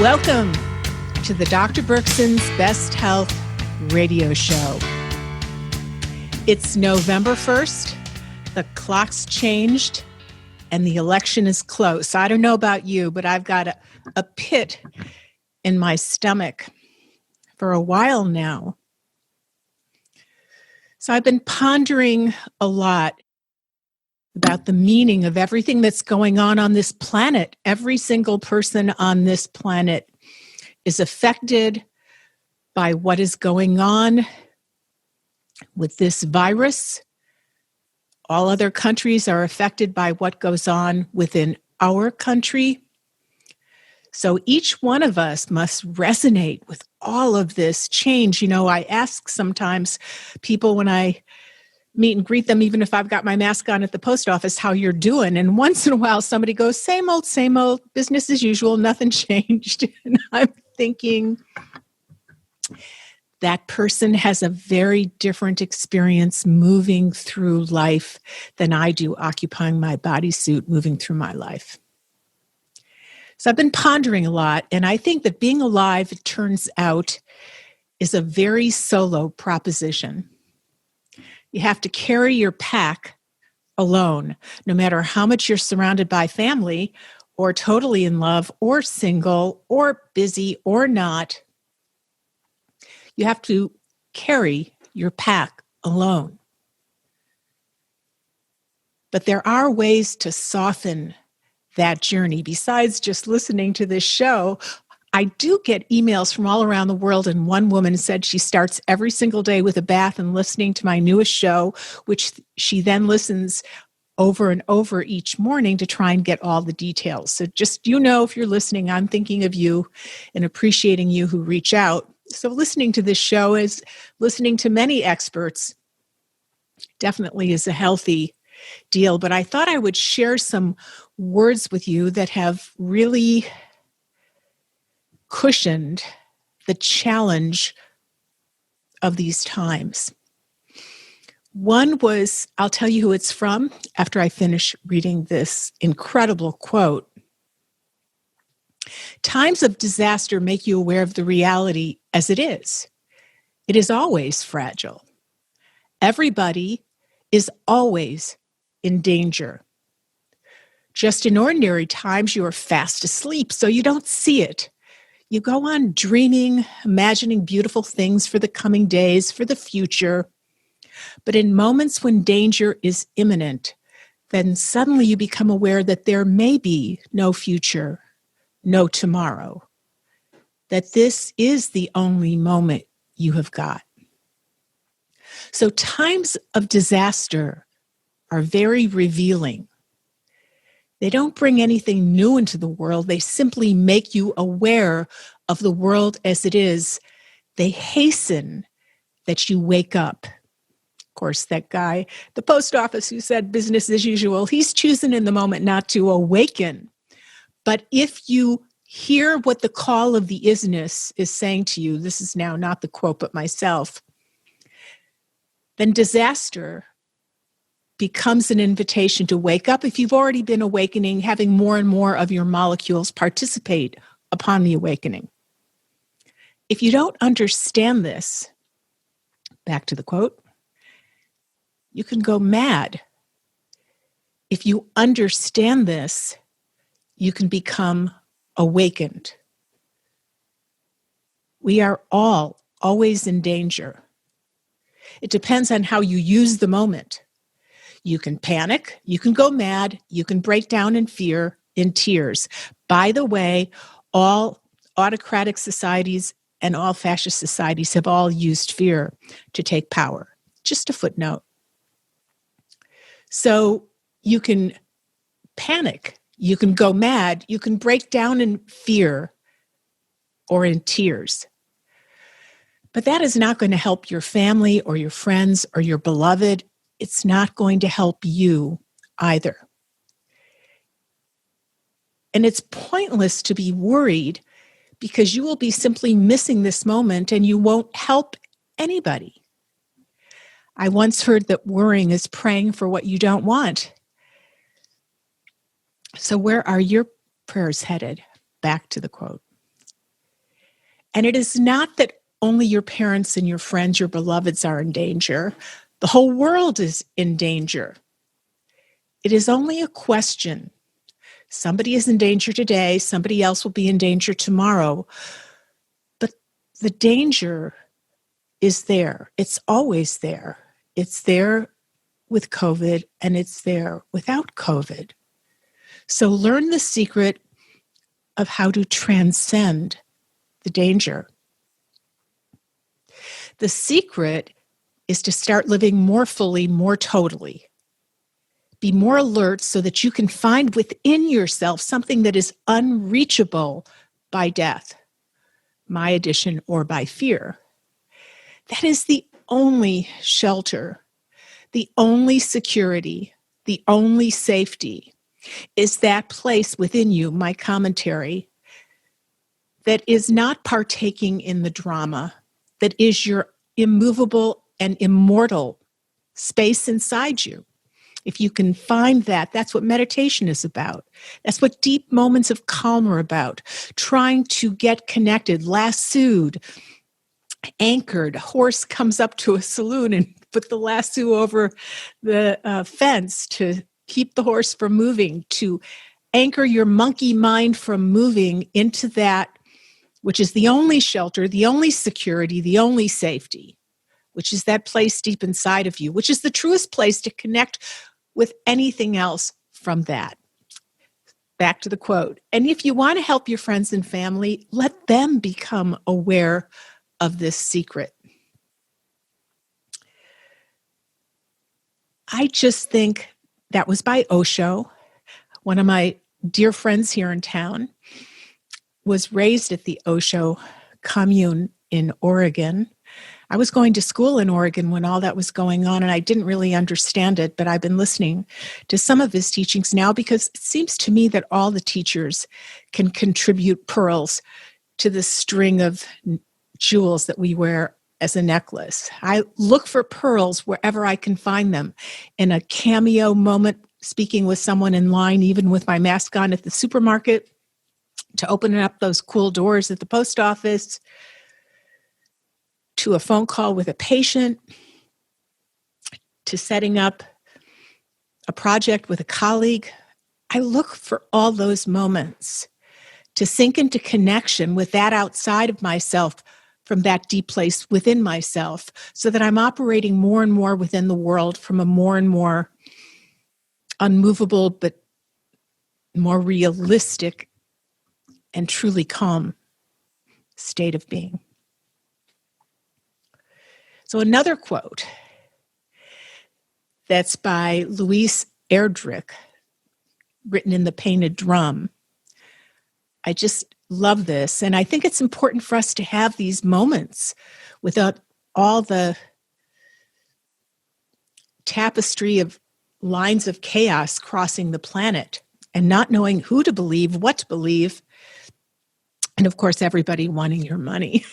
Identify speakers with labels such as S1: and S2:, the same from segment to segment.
S1: Welcome to the Dr. Berkson's Best Health Radio Show. It's November 1st, the clock's changed, and the election is close. I don't know about you, but I've got a pit in my stomach for a while now. So I've been pondering a lot about the meaning of everything that's going on this planet. Every single person on this planet is affected by what is going on with this virus. All other countries are affected by what goes on within our country. So each one of us must resonate with all of this change. You know, I ask sometimes people when I meet and greet them, even if I've got my mask on at the post office, how you're doing. And once in a while, somebody goes, same old, business as usual, nothing changed. And I'm thinking that person has a very different experience moving through life than I do, occupying my bodysuit, moving through my life. So I've been pondering a lot, and I think that being alive, it turns out, is a very solo proposition. You have to carry your pack alone, no matter how much you're surrounded by family or totally in love or single or busy or not. You have to carry your pack alone. But there are ways to soften that journey. Besides just listening to this show, I do get emails from all around the world, and one woman said she starts every single day with a bath and listening to my newest show, which she then listens over and over each morning to try and get all the details. So just, you know, if you're listening, I'm thinking of you and appreciating you who reach out. So listening to this show is listening to many experts definitely is a healthy deal. But I thought I would share some words with you that have really cushioned the challenge of these times. One was, I'll tell you who it's from after I finish reading this incredible quote. Times of disaster make you aware of the reality as it is. It is always fragile. Everybody is always in danger. Just in ordinary times, you are fast asleep, so you don't see it. You go on dreaming, imagining beautiful things for the coming days, for the future. But in moments when danger is imminent, then suddenly you become aware that there may be no future, no tomorrow, that this is the only moment you have got. So times of disaster are very revealing. They don't bring anything new into the world. They simply make you aware of the world as it is. They hasten that you wake up. Of course, that guy, at the post office who said business as usual, he's choosing in the moment not to awaken. But if you hear what the call of the isness is saying to you, this is now not the quote, but myself, then disaster becomes an invitation to wake up. If you've already been awakening, having more and more of your molecules participate upon the awakening. If you don't understand this, back to the quote, you can go mad. If you understand this, you can become awakened. We are all always in danger. It depends on how you use the moment. You can panic, you can go mad, you can break down in fear, in tears. By the way, all autocratic societies and all fascist societies have all used fear to take power. Just a footnote. So you can panic, you can go mad, you can break down in fear or in tears. But that is not going to help your family or your friends or your beloved. It's not going to help you either. And it's pointless to be worried because you will be simply missing this moment and you won't help anybody. I once heard that worrying is praying for what you don't want. So where are your prayers headed? Back to the quote. And it is not that only your parents and your friends, your beloveds are in danger. The whole world is in danger. It is only a question. Somebody is in danger today, somebody else will be in danger tomorrow. But the danger is there. It's always there. It's there with COVID and it's there without COVID. So learn the secret of how to transcend the danger. The secret is to start living more fully, more totally. Be more alert so that you can find within yourself something that is unreachable by death, my addition, or by fear. That is the only shelter, the only security, the only safety is that place within you, my commentary, that is not partaking in the drama, that is your immovable and immortal space inside you. If you can find that, that's what meditation is about. That's what deep moments of calm are about. Trying to get connected, lassoed, anchored. A horse comes up to a saloon and put the lasso over the fence to keep the horse from moving, to anchor your monkey mind from moving into that which is the only shelter, the only security, the only safety, which is that place deep inside of you, which is the truest place to connect with anything else from that. Back to the quote. And if you want to help your friends and family, let them become aware of this secret. I just think that was by Osho, one of my dear friends here in town. Was raised at the Osho commune in Oregon. I was going to school in Oregon when all that was going on, and I didn't really understand it, but I've been listening to some of his teachings now because it seems to me that all the teachers can contribute pearls to the string of jewels that we wear as a necklace. I look for pearls wherever I can find them. In a cameo moment, speaking with someone in line, even with my mask on at the supermarket, to opening up those cool doors at the post office, to a phone call with a patient, to setting up a project with a colleague. I look for all those moments to sink into connection with that outside of myself from that deep place within myself so that I'm operating more and more within the world from a more and more unmovable but more realistic and truly calm state of being. So another quote that's by Louise Erdrich, written in The Painted Drum. I just love this, and I think it's important for us to have these moments without all the tapestry of lines of chaos crossing the planet and not knowing who to believe, what to believe, and of course, everybody wanting your money.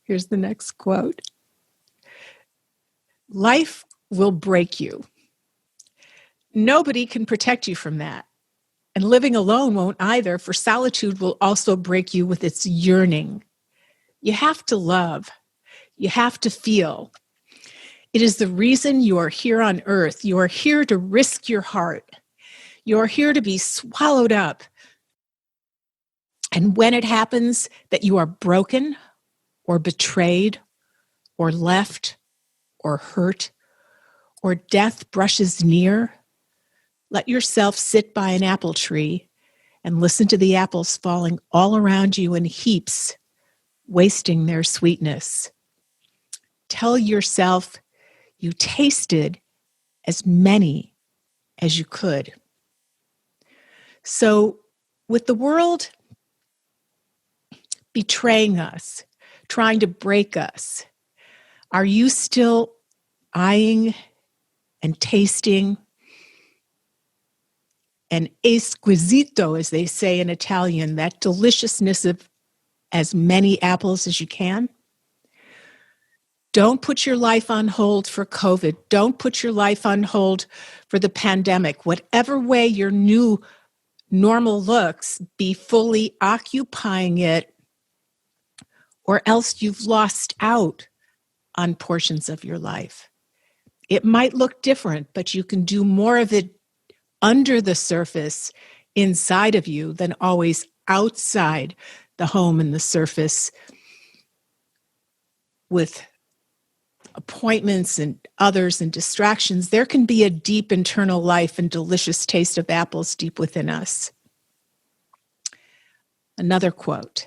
S1: Here's the next quote. Life will break you. Nobody can protect you from that. And living alone won't either, for solitude will also break you with its yearning. You have to love. You have to feel. It is the reason you are here on earth. You are here to risk your heart. You are here to be swallowed up. And when it happens that you are broken or betrayed or left or hurt or death brushes near, let yourself sit by an apple tree and listen to the apples falling all around you in heaps, wasting their sweetness. Tell yourself you tasted as many as you could. So with the world betraying us, trying to break us, are you still eyeing and tasting and esquisito, as they say in Italian, that deliciousness of as many apples as you can? Don't put your life on hold for COVID. Don't put your life on hold for the pandemic. Whatever way your new normal looks, be fully occupying it, or else you've lost out on portions of your life. It might look different, but you can do more of it under the surface inside of you than always outside the home and the surface with appointments and others and distractions. There can be a deep internal life and delicious taste of apples deep within us. Another quote.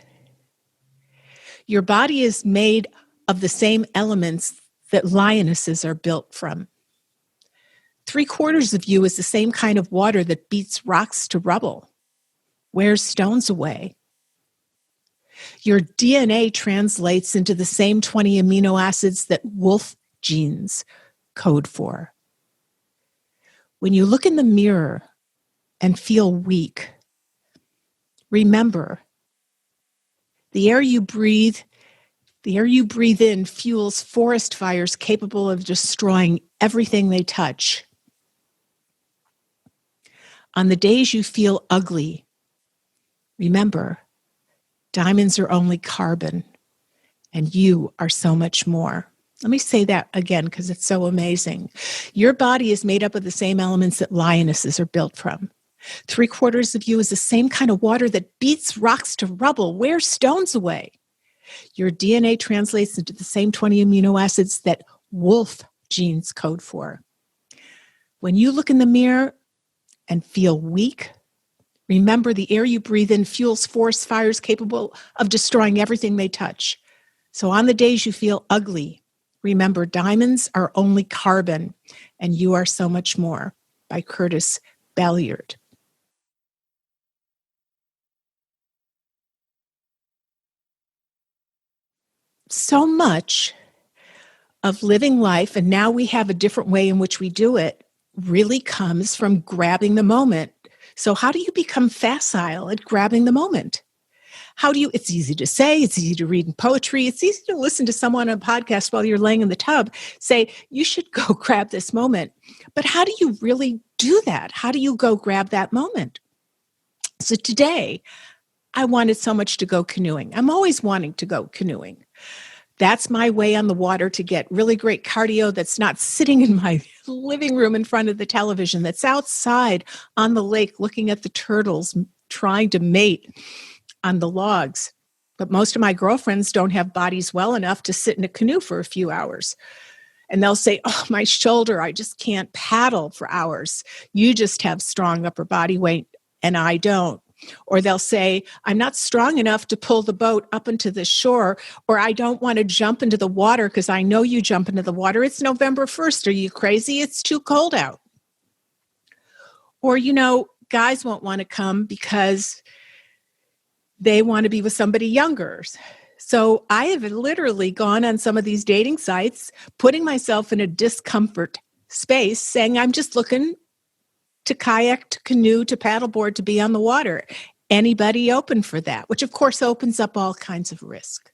S1: Your body is made of the same elements that lionesses are built from. 3/4 of you is the same kind of water that beats rocks to rubble, wears stones away. Your DNA translates into the same 20 amino acids that wolf genes code for. When you look in the mirror and feel weak, remember, the air you breathe in fuels forest fires capable of destroying everything they touch. On the days you feel ugly, remember, diamonds are only carbon, and you are so much more. Let me say that again because it's so amazing. Your body is made up of the same elements that lionesses are built from. 3/4 of you is the same kind of water that beats rocks to rubble, wears stones away. Your DNA translates into the same 20 amino acids that wolf genes code for. When you look in the mirror and feel weak, remember the air you breathe in fuels forest fires capable of destroying everything they touch. So on the days you feel ugly, remember diamonds are only carbon and you are so much more. By Curtis Balliard. So much of living life, and now we have a different way in which we do it, really comes from grabbing the moment. So how do you become facile at grabbing the moment? It's easy to say, it's easy to read in poetry, it's easy to listen to someone on a podcast while you're laying in the tub say, you should go grab this moment. But how do you really do that? How do you go grab that moment? So today, I wanted so much to go canoeing. I'm always wanting to go canoeing. That's my way on the water to get really great cardio that's not sitting in my living room in front of the television, that's outside on the lake looking at the turtles trying to mate on the logs. But most of my girlfriends don't have bodies well enough to sit in a canoe for a few hours. And they'll say, oh, my shoulder, I just can't paddle for hours. You just have strong upper body weight and I don't. Or they'll say, I'm not strong enough to pull the boat up into the shore, or I don't want to jump into the water because I know you jump into the water. It's November 1st. Are you crazy? It's too cold out. Or, guys won't want to come because they want to be with somebody younger. So I have literally gone on some of these dating sites, putting myself in a discomfort space, saying, I'm just looking to kayak, to canoe, to paddleboard, to be on the water. Anybody open for that? Which, of course, opens up all kinds of risk.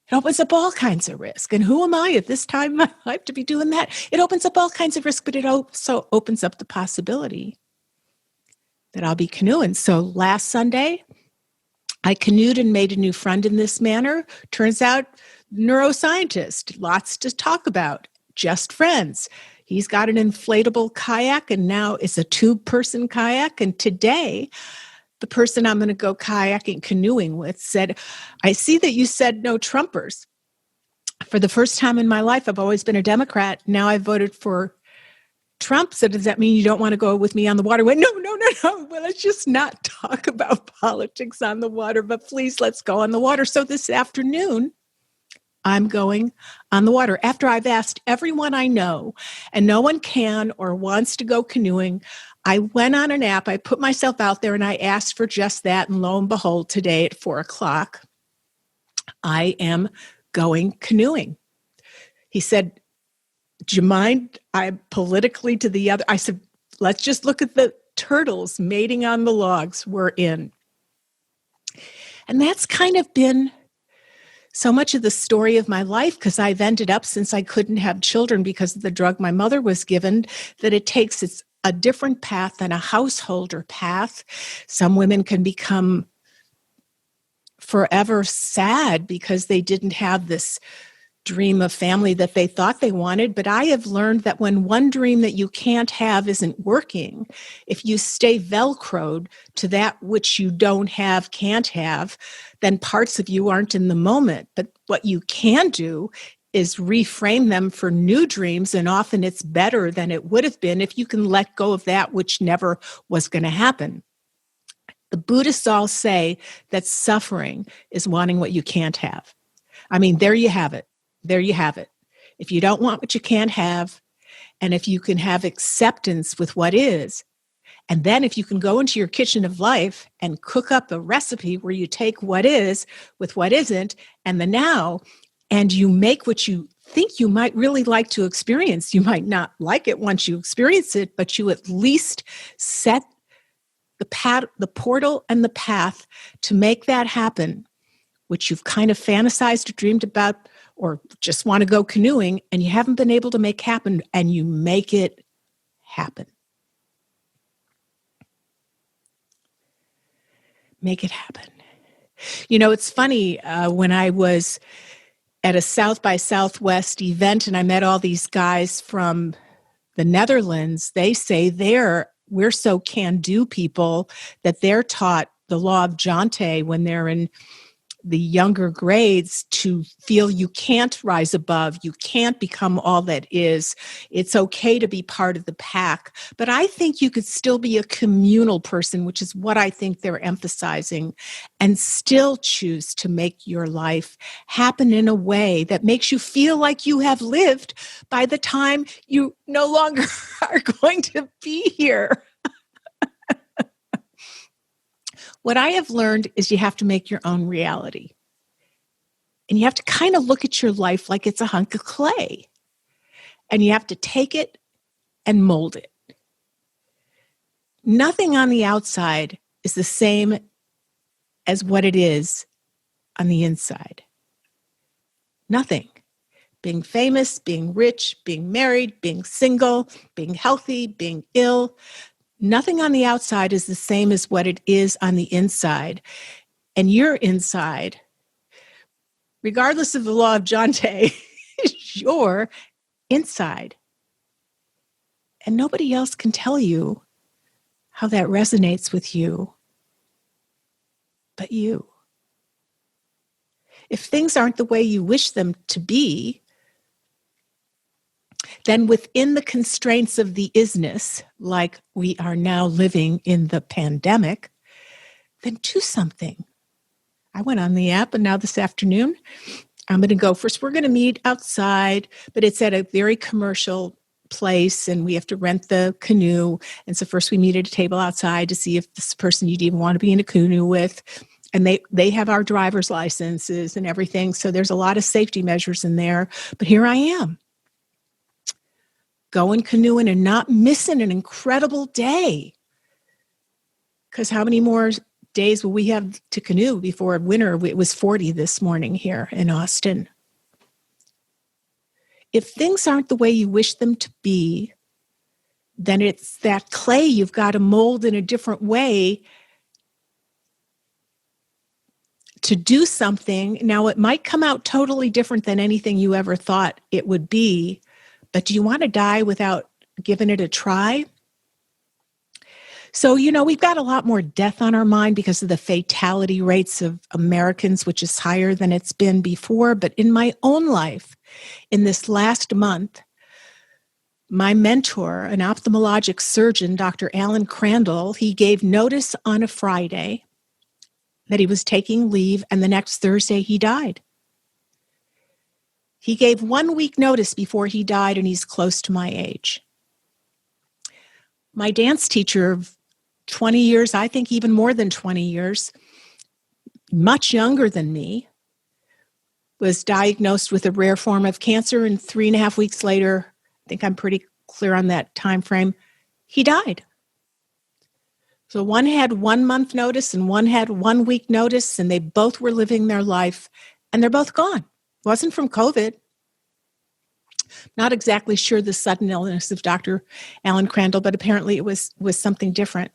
S1: It opens up all kinds of risk. And who am I at this time in my life to be doing that? It opens up all kinds of risk, but it also opens up the possibility that I'll be canoeing. So last Sunday, I canoed and made a new friend in this manner. Turns out, neuroscientist, lots to talk about, just friends. He's got an inflatable kayak, and now it's a 2-person kayak. And today, the person I'm going to go kayaking, canoeing with said, I see that you said no Trumpers. For the first time in my life, I've always been a Democrat. Now I voted for Trump. So does that mean you don't want to go with me on the water? I went, no. Well, let's just not talk about politics on the water, but please let's go on the water. So this afternoon, I'm going on the water. After I've asked everyone I know, and no one can or wants to go canoeing, I went on an app, I put myself out there, and I asked for just that. And lo and behold, today at 4:00, I am going canoeing. He said, do you mind? I'm politically to the other. I said, let's just look at the turtles mating on the logs we're in. And that's kind of been so much of the story of my life, because I've ended up, since I couldn't have children because of the drug my mother was given, that it takes a different path than a householder path. Some women can become forever sad because they didn't have this dream of family that they thought they wanted. But I have learned that when one dream that you can't have isn't working, if you stay Velcroed to that which you don't have, can't have, then parts of you aren't in the moment. But what you can do is reframe them for new dreams, and often it's better than it would have been if you can let go of that which never was going to happen. The Buddhists all say that suffering is wanting what you can't have. I mean, there you have it. There you have it. If you don't want what you can't have, and if you can have acceptance with what is, and then if you can go into your kitchen of life and cook up a recipe where you take what is with what isn't and the now, and you make what you think you might really like to experience. You might not like it once you experience it, but you at least set the portal and the path to make that happen, which you've kind of fantasized or dreamed about or just want to go canoeing and you haven't been able to make happen, and you make it happen. Make it happen. You know, it's funny, when I was at a South by Southwest event and I met all these guys from the Netherlands, they say we're so can-do people that they're taught the law of Jante when they're in the younger grades to feel you can't rise above, you can't become all that is. It's okay to be part of the pack. But I think you could still be a communal person, which is what I think they're emphasizing, and still choose to make your life happen in a way that makes you feel like you have lived by the time you no longer are going to be here. What I have learned is you have to make your own reality. And you have to kind of look at your life like it's a hunk of clay. And you have to take it and mold it. Nothing on the outside is the same as what it is on the inside. Nothing. Being famous, being rich, being married, being single, being healthy, being ill. Nothing on the outside is the same as what it is on the inside. And your inside, regardless of the law of Jante, is your inside. And nobody else can tell you how that resonates with you but you. If things aren't the way you wish them to be, then within the constraints of the isness, like we are now living in the pandemic, then do something. I went on the app, and now this afternoon, I'm going to go. First, we're going to meet outside, but it's at a very commercial place, and we have to rent the canoe. And so first we meet at a table outside to see if this person you'd even want to be in a canoe with. And they have our driver's licenses and everything. So there's a lot of safety measures in there. But here I am, going canoeing and not missing an incredible day. Because how many more days will we have to canoe before winter? It was 40 this morning here in Austin. If things aren't the way you wish them to be, then it's that clay you've got to mold in a different way to do something. Now, it might come out totally different than anything you ever thought it would be, but do you want to die without giving it a try? So, we've got a lot more death on our mind because of the fatality rates of Americans, which is higher than it's been before. But in my own life, in this last month, my mentor, an ophthalmologic surgeon, Dr. Alan Crandall, he gave notice on a Friday that he was taking leave, and the next Thursday he died. He gave 1 week notice before he died, and he's close to my age. My dance teacher of 20 years, I think even more than 20 years, much younger than me, was diagnosed with a rare form of cancer, and 3.5 weeks later, I think I'm pretty clear on that time frame, he died. So one had 1 month notice and one had 1 week notice, and they both were living their life, and they're both gone. It wasn't from COVID. Not exactly sure the sudden illness of Dr. Alan Crandall, but apparently it was something different.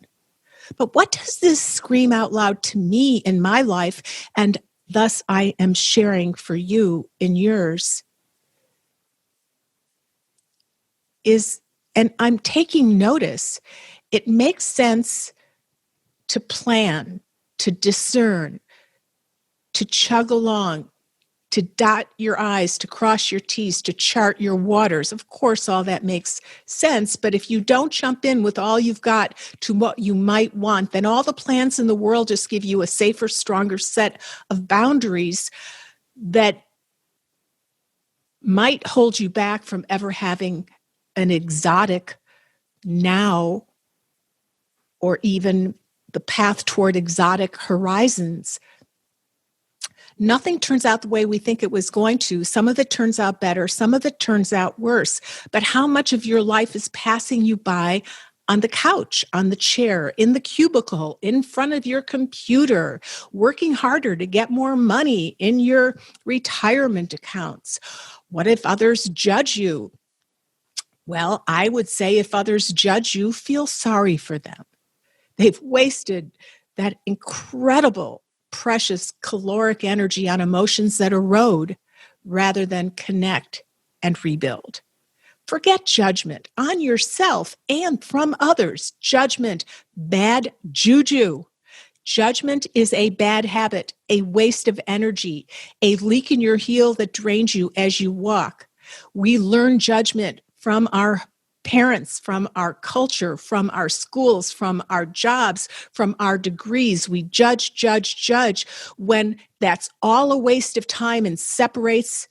S1: But what does this scream out loud to me in my life, and thus I am sharing for you in yours, is, and I'm taking notice, it makes sense to plan, to discern, to chug along, to dot your I's, to cross your T's, to chart your waters. Of course, all that makes sense, but if you don't jump in with all you've got to what you might want, then all the plans in the world just give you a safer, stronger set of boundaries that might hold you back from ever having an exotic now, or even the path toward exotic horizons. Nothing turns out the way we think it was going to. Some of it turns out better, some of it turns out worse. But how much of your life is passing you by on the couch, on the chair, in the cubicle, in front of your computer, working harder to get more money in your retirement accounts? What if others judge you? Well, I would say if others judge you, feel sorry for them. They've wasted that incredible, precious caloric energy on emotions that erode rather than connect and rebuild. Forget judgment on yourself and from others. Judgment, bad juju. Judgment is a bad habit, a waste of energy, a leak in your heel that drains you as you walk. We learn judgment from our parents, from our culture, from our schools, from our jobs, from our degrees. We judge, judge, judge, when that's all a waste of time and separates.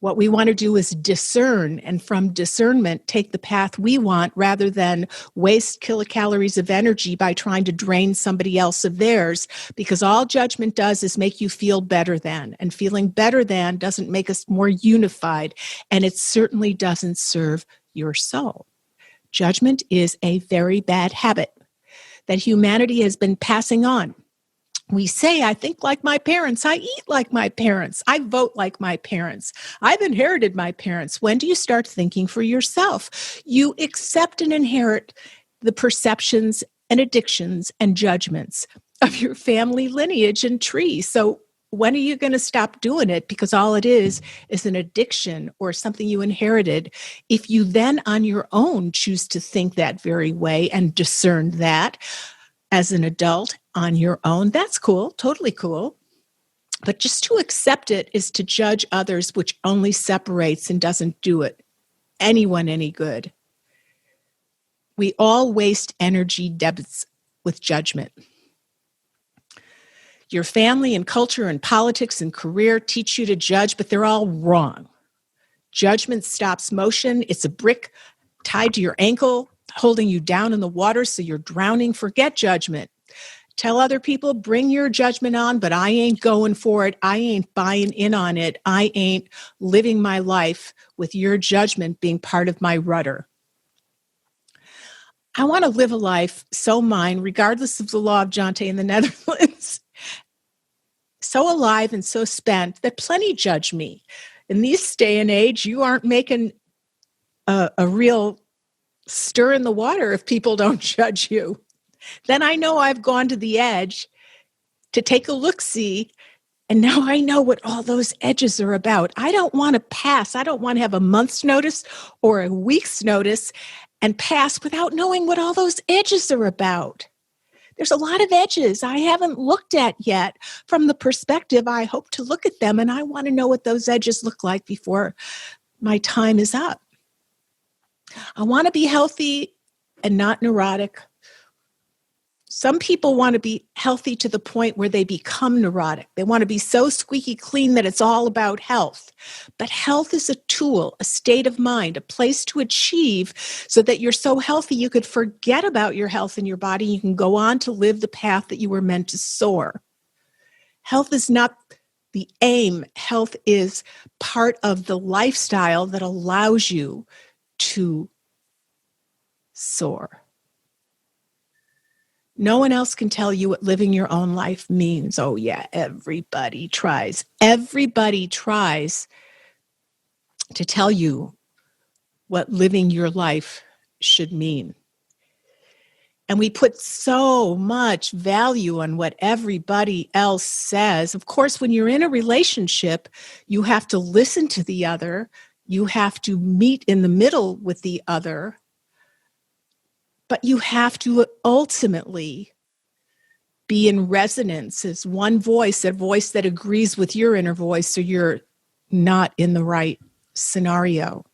S1: What we want to do is discern, and from discernment, take the path we want rather than waste kilocalories of energy by trying to drain somebody else of theirs, because all judgment does is make you feel better than, and feeling better than doesn't make us more unified, and it certainly doesn't serve your soul. Judgment is a very bad habit that humanity has been passing on. We say, I think like my parents, I eat like my parents, I vote like my parents, I've inherited my parents. When do you start thinking for yourself? You accept and inherit the perceptions and addictions and judgments of your family lineage and tree. So when are you going to stop doing it? Because all it is an addiction or something you inherited. If you then on your own choose to think that very way and discern that as an adult on your own, that's cool, totally cool. But just to accept it is to judge others, which only separates and doesn't do anyone any good. We all waste energy debits with judgment. Your family and culture and politics and career teach you to judge, but they're all wrong. Judgment stops motion. It's a brick tied to your ankle, holding you down in the water so you're drowning. Forget judgment. Tell other people, bring your judgment on, but I ain't going for it. I ain't buying in on it. I ain't living my life with your judgment being part of my rudder. I want to live a life so mine, regardless of the law of Jante in the Netherlands, so alive and so spent that plenty judge me. In this day and age, you aren't making a real stir in the water if people don't judge you. Then I know I've gone to the edge to take a look-see, and now I know what all those edges are about. I don't want to pass. I don't want to have a month's notice or a week's notice and pass without knowing what all those edges are about. There's a lot of edges I haven't looked at yet from the perspective I hope to look at them, and I want to know what those edges look like before my time is up. I want to be healthy and not neurotic. Some people want to be healthy to the point where they become neurotic. They want to be so squeaky clean that it's all about health. But health is a tool, a state of mind, a place to achieve so that you're so healthy you could forget about your health and your body. You can go on to live the path that you were meant to soar. Health is not the aim. Health is part of the lifestyle that allows you to soar. No one else can tell you what living your own life means. Oh, yeah, everybody tries. Everybody tries to tell you what living your life should mean. And we put so much value on what everybody else says. Of course, when you're in a relationship, you have to listen to the other. You have to meet in the middle with the other. But you have to ultimately be in resonance as one voice, a voice that agrees with your inner voice, so you're not in the right scenario.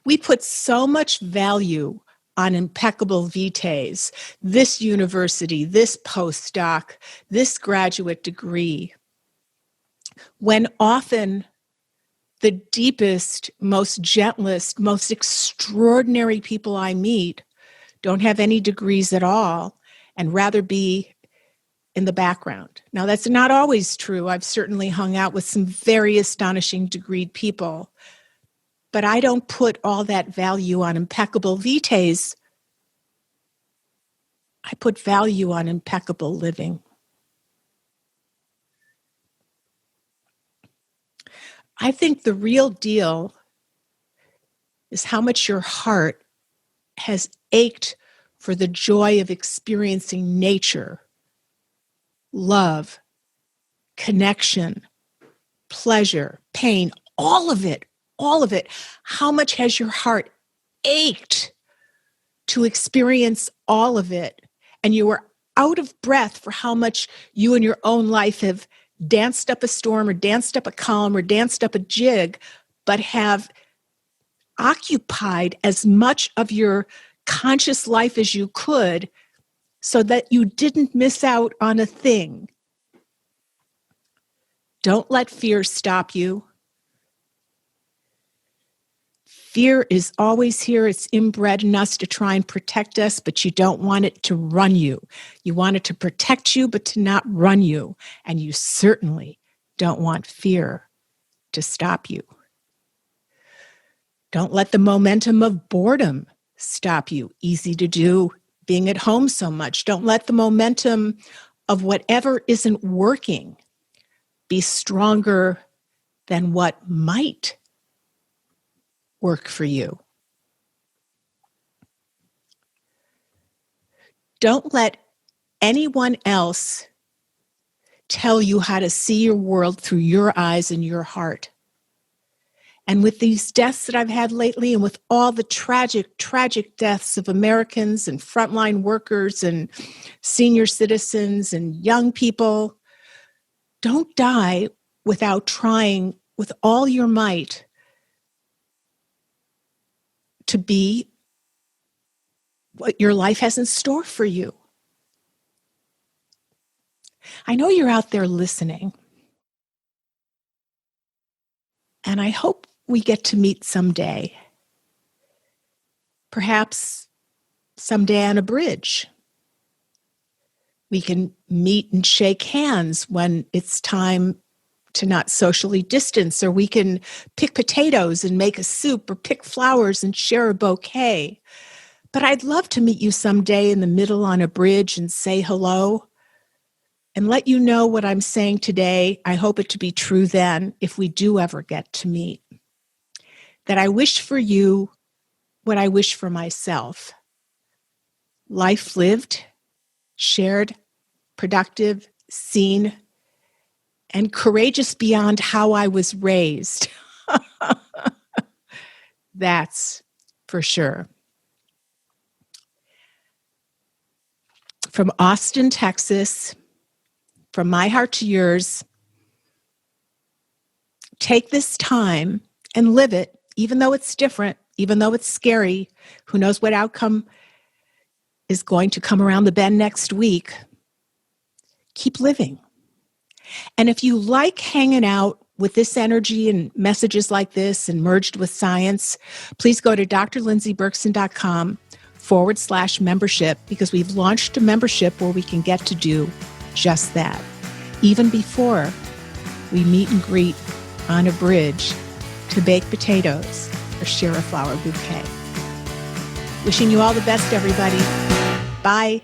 S1: We put so much value on impeccable vitaes, this university, this postdoc, this graduate degree, when often the deepest, most gentlest, most extraordinary people I meet don't have any degrees at all and rather be in the background. Now, that's not always true. I've certainly hung out with some very astonishing degreed people, but I don't put all that value on impeccable vitaes. I put value on impeccable living. I think the real deal is how much your heart has ached for the joy of experiencing nature, love, connection, pleasure, pain, all of it. How much has your heart ached to experience all of it? And you are out of breath for how much you in your own life have danced up a storm or danced up a calm or danced up a jig, but have occupied as much of your conscious life as you could so that you didn't miss out on a thing. Don't let fear stop you. Fear is always here. It's inbred in us to try and protect us, but you don't want it to run you. You want it to protect you, but to not run you. And you certainly don't want fear to stop you. Don't let the momentum of boredom stop you. Easy to do, being at home so much. Don't let the momentum of whatever isn't working be stronger than what might work for you. Don't let anyone else tell you how to see your world through your eyes and your heart. And with these deaths that I've had lately, and with all the tragic, tragic deaths of Americans and frontline workers and senior citizens and young people, don't die without trying with all your might to be what your life has in store for you. I know you're out there listening, and I hope we get to meet someday. Perhaps someday on a bridge. We can meet and shake hands when it's time to not socially distance, or we can pick potatoes and make a soup, or pick flowers and share a bouquet. But I'd love to meet you someday in the middle on a bridge and say hello and let you know what I'm saying today. I hope it to be true then, if we do ever get to meet. That I wish for you what I wish for myself. Life lived, shared, productive, seen, and courageous beyond how I was raised. That's for sure. From Austin, Texas, from my heart to yours, take this time and live it, even though it's different, even though it's scary. Who knows what outcome is going to come around the bend next week. Keep living. And if you like hanging out with this energy and messages like this and merged with science, please go to drlindseyberkson.com/membership, because we've launched a membership where we can get to do just that, even before we meet and greet on a bridge to bake potatoes or share a flower bouquet. Wishing you all the best, everybody. Bye.